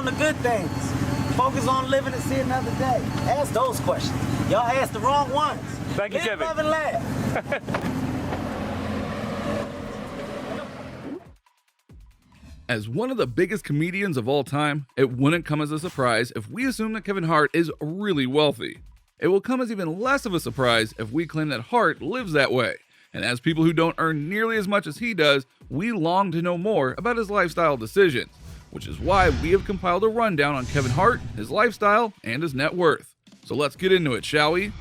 on the good things. Focus on living to see another day. Ask those questions. Y'all asked the wrong ones. Thank you, Live, Kevin. love, and laugh. As one of the biggest comedians of all time, it wouldn't come as a surprise if we assume that Kevin Hart is really wealthy. It will come as even less of a surprise if we claim that Hart lives that way. And as people who don't earn nearly as much as he does, we long to know more about his lifestyle decisions, which is why we have compiled a rundown on Kevin Hart, his lifestyle, and his net worth. So let's get into it, shall we?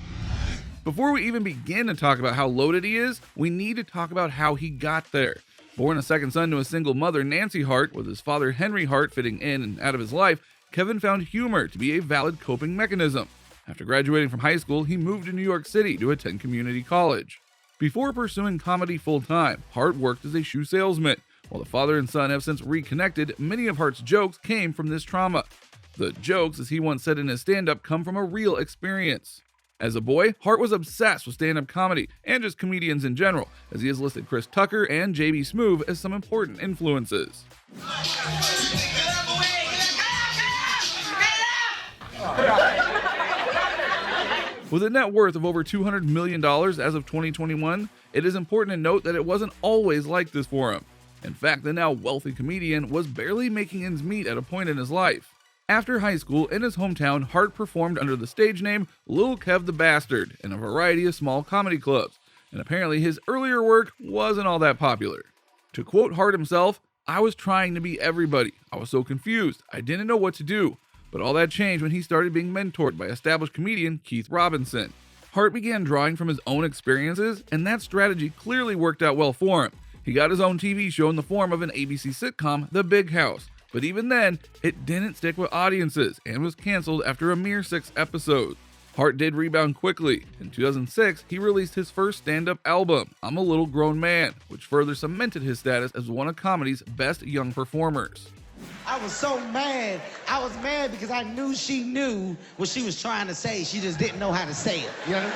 Before we even begin to talk about how loaded he is, we need to talk about how he got there. Born a second son to a single mother, Nancy Hart, with his father Henry Hart fitting in and out of his life, Kevin found humor to be a valid coping mechanism. After graduating from high school, he moved to New York City to attend community college. Before pursuing comedy full-time, Hart worked as a shoe salesman. While the father and son have since reconnected, many of Hart's jokes came from this trauma. The jokes, as he once said in his stand-up, come from a real experience. As a boy, Hart was obsessed with stand-up comedy, and just comedians in general, as he has listed Chris Tucker and J.B. Smoove as some important influences. With a net worth of over $200 million as of 2021, it is important to note that it wasn't always like this for him. In fact, the now wealthy comedian was barely making ends meet at a point in his life. After high school, in his hometown, Hart performed under the stage name Lil Kev the Bastard in a variety of small comedy clubs, and apparently his earlier work wasn't all that popular. To quote Hart himself, "I was trying to be everybody. I was so confused. I didn't know what to do. But all that changed when he started being mentored by established comedian Keith Robinson." Hart began drawing from his own experiences, and that strategy clearly worked out well for him. He got his own TV show in the form of an ABC sitcom, The Big House. But even then, it didn't stick with audiences and was canceled after a mere 6 episodes. Hart did rebound quickly. In 2006, he released his first stand-up album, I'm a Little Grown Man, which further cemented his status as one of comedy's best young performers. I was so mad. I was mad because I knew she knew what she was trying to say. She just didn't know how to say it. You know?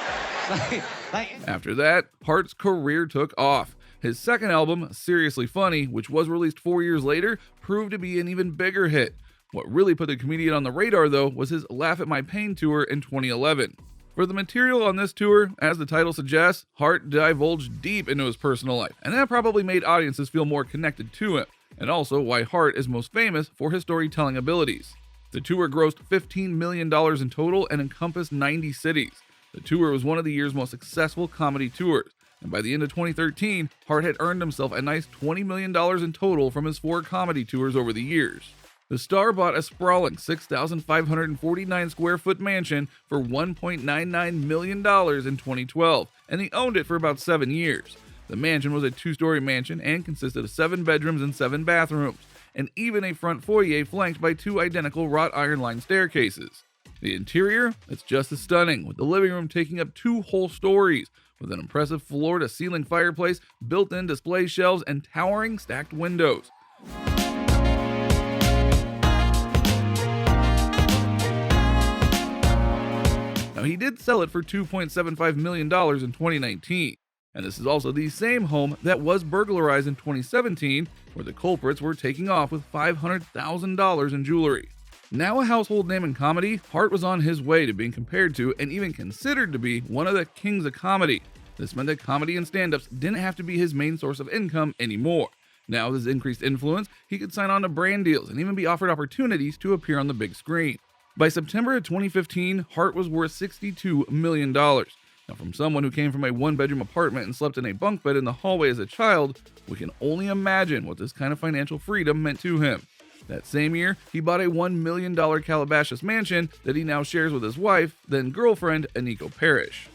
After that, Hart's career took off. His second album, Seriously Funny, which was released 4 years later, proved to be an even bigger hit. What really put the comedian on the radar, though, was his Laugh at My Pain tour in 2011. For the material on this tour, as the title suggests, Hart divulged deep into his personal life, and that probably made audiences feel more connected to him, and also why Hart is most famous for his storytelling abilities. The tour grossed $15 million in total and encompassed 90 cities. The tour was one of the year's most successful comedy tours, and by the end of 2013, Hart had earned himself a nice $20 million in total from his 4 comedy tours over the years. The star bought a sprawling 6,549 square foot mansion for $1.99 million in 2012, and he owned it for about 7 years. The mansion was a 2-story mansion and consisted of 7 bedrooms and 7 bathrooms, and even a front foyer flanked by 2 identical wrought iron lined staircases. The interior, it's just as stunning, with the living room taking up 2 whole stories, with an impressive floor-to-ceiling fireplace, built-in display shelves, and towering stacked windows. Now, he did sell it for $2.75 million in 2019, and this is also the same home that was burglarized in 2017, where the culprits were taking off with $500,000 in jewelry. Now a household name in comedy, Hart was on his way to being compared to and even considered to be one of the kings of comedy. This meant that comedy and stand-ups didn't have to be his main source of income anymore. Now with his increased influence, he could sign on to brand deals and even be offered opportunities to appear on the big screen. By September of 2015, Hart was worth $62 million. Now from someone who came from a 1-bedroom apartment and slept in a bunk bed in the hallway as a child, we can only imagine what this kind of financial freedom meant to him. That same year, he bought a $1 million Calabasas mansion that he now shares with his wife, then girlfriend, Aniko Parrish.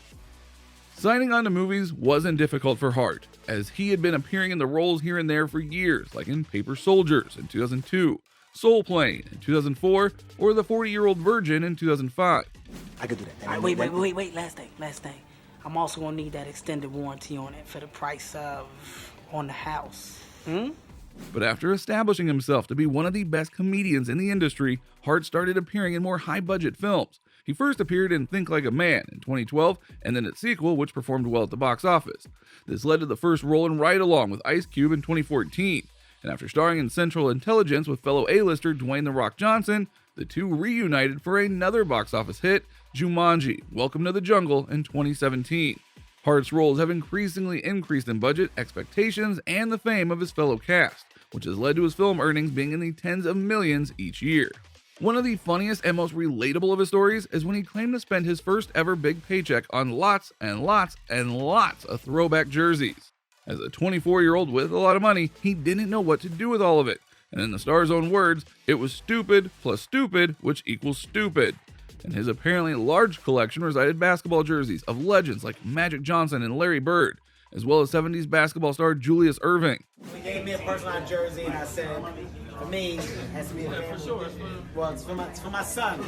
Signing on to movies wasn't difficult for Hart, as he had been appearing in the roles here and there for years, like in Paper Soldiers in 2002, Soul Plane in 2004, or The 40-Year-Old Virgin in 2005. I could do that. Wait, last thing. I'm also gonna need that extended warranty on it for the price of on the house. But after establishing himself to be one of the best comedians in the industry, Hart started appearing in more high-budget films. He first appeared in Think Like a Man in 2012, and then its sequel, which performed well at the box office. This led to the first role in Ride Along with Ice Cube in 2014. and after starring in Central Intelligence with fellow A-lister Dwayne "The Rock" Johnson, the two reunited for another box office hit, Jumanji: Welcome to the Jungle, in 2017. Hart's roles have increasingly increased in budget, expectations, and the fame of his fellow cast, which has led to his film earnings being in the tens of millions each year. One of the funniest and most relatable of his stories is when he claimed to spend his first ever big paycheck on lots and lots and lots of throwback jerseys. As a 24-year-old with a lot of money, he didn't know what to do with all of it, and in the star's own words, it was stupid plus stupid, which equals stupid. In his apparently large collection resided basketball jerseys of legends like Magic Johnson and Larry Bird, as well as 70s basketball star Julius Erving. He gave me a personalized jersey, and I said, for me, it has to be a family. Well, it's for my son.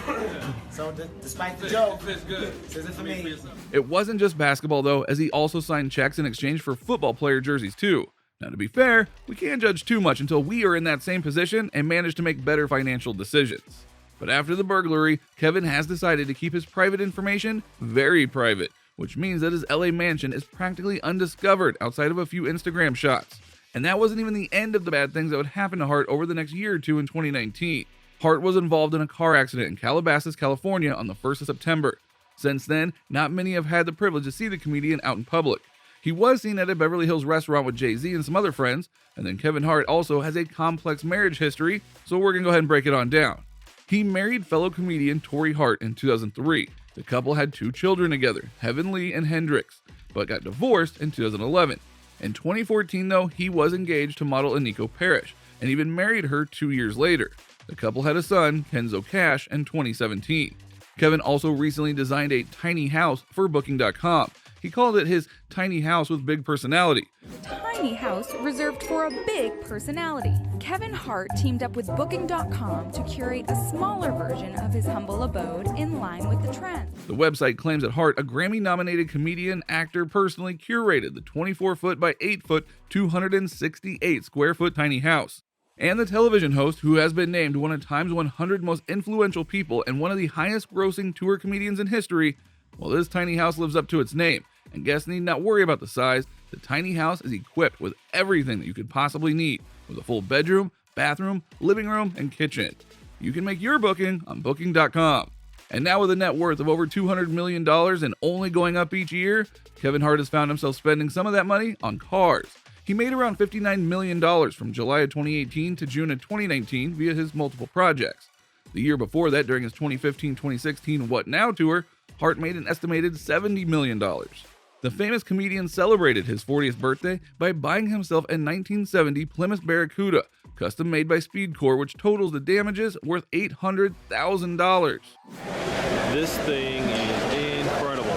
So despite the joke, says it for me. It wasn't just basketball though, as he also signed checks in exchange for football player jerseys too. Now to be fair, we can't judge too much until we are in that same position and manage to make better financial decisions. But after the burglary, Kevin has decided to keep his private information very private, which means that his LA mansion is practically undiscovered outside of a few Instagram shots. And that wasn't even the end of the bad things that would happen to Hart over the next year or two in 2019. Hart was involved in a car accident in Calabasas, California on the 1st of September. Since then, not many have had the privilege to see the comedian out in public. He was seen at a Beverly Hills restaurant with Jay-Z and some other friends, and then Kevin Hart also has a complex marriage history, so we're gonna go ahead and break it on down. He married fellow comedian Tori Hart in 2003. The couple had 2 children together, Heaven Lee and Hendrix, but got divorced in 2011. In 2014, though, he was engaged to model Aniko Parrish, and even married her 2 years later. The couple had a son, Kenzo Cash, in 2017. Kevin also recently designed a tiny house for Booking.com. He called it his tiny house with big personality. Tiny house reserved for a big personality. Kevin Hart teamed up with Booking.com to curate a smaller version of his humble abode in line with the trend. The website claims that Hart, a Grammy-nominated comedian actor, personally curated the 24-foot by 8-foot, 268-square-foot tiny house. And the television host, who has been named one of Time's 100 most influential people and one of the highest-grossing tour comedians in history, well, this tiny house lives up to its name, and guests need not worry about the size. The tiny house is equipped with everything that you could possibly need, with a full bedroom, bathroom, living room, and kitchen. You can make your booking on Booking.com. And now with a net worth of over $200 million and only going up each year, Kevin Hart has found himself spending some of that money on cars. He made around $59 million from July of 2018 to June of 2019 via his multiple projects. The year before that, during his 2015-2016 What Now tour, Hart made an estimated $70 million. The famous comedian celebrated his 40th birthday by buying himself a 1970 Plymouth Barracuda, custom made by Speed Corps, which totals the damages worth $800,000. This thing is incredible.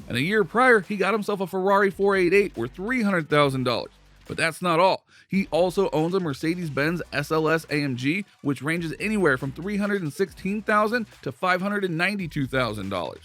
And a year prior, he got himself a Ferrari 488 worth $300,000. But that's not all. He also owns a Mercedes-Benz SLS AMG, which ranges anywhere from $316,000 to $592,000.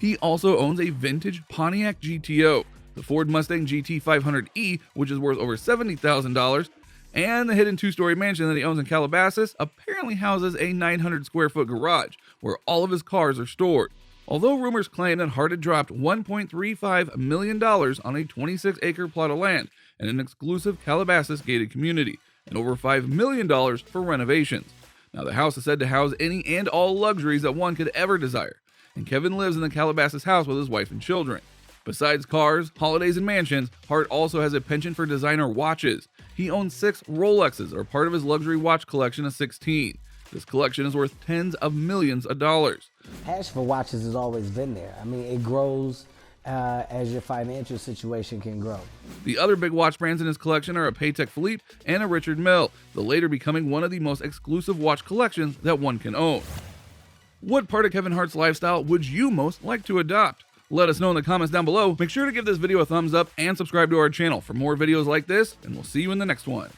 He also owns a vintage Pontiac GTO, the Ford Mustang GT 500E, which is worth over $70,000, and the hidden 2-story mansion that he owns in Calabasas apparently houses a 900-square-foot garage, where all of his cars are stored. Although rumors claim that Hart had dropped $1.35 million on a 26-acre plot of land in an exclusive Calabasas gated community, and over $5 million for renovations. Now, the house is said to house any and all luxuries that one could ever desire, and Kevin lives in the Calabasas house with his wife and children. Besides cars, holidays, and mansions, Hart also has a penchant for designer watches. He owns 6 Rolexes that are part of his luxury watch collection of 16. This collection is worth tens of millions of dollars. Passion for watches has always been there. I mean, it grows as your financial situation can grow. The other big watch brands in his collection are a Patek Philippe and a Richard Mille, the later becoming one of the most exclusive watch collections that one can own. What part of Kevin Hart's lifestyle would you most like to adopt? Let us know in the comments down below. Make sure to give this video a thumbs up and subscribe to our channel for more videos like this, and we'll see you in the next one.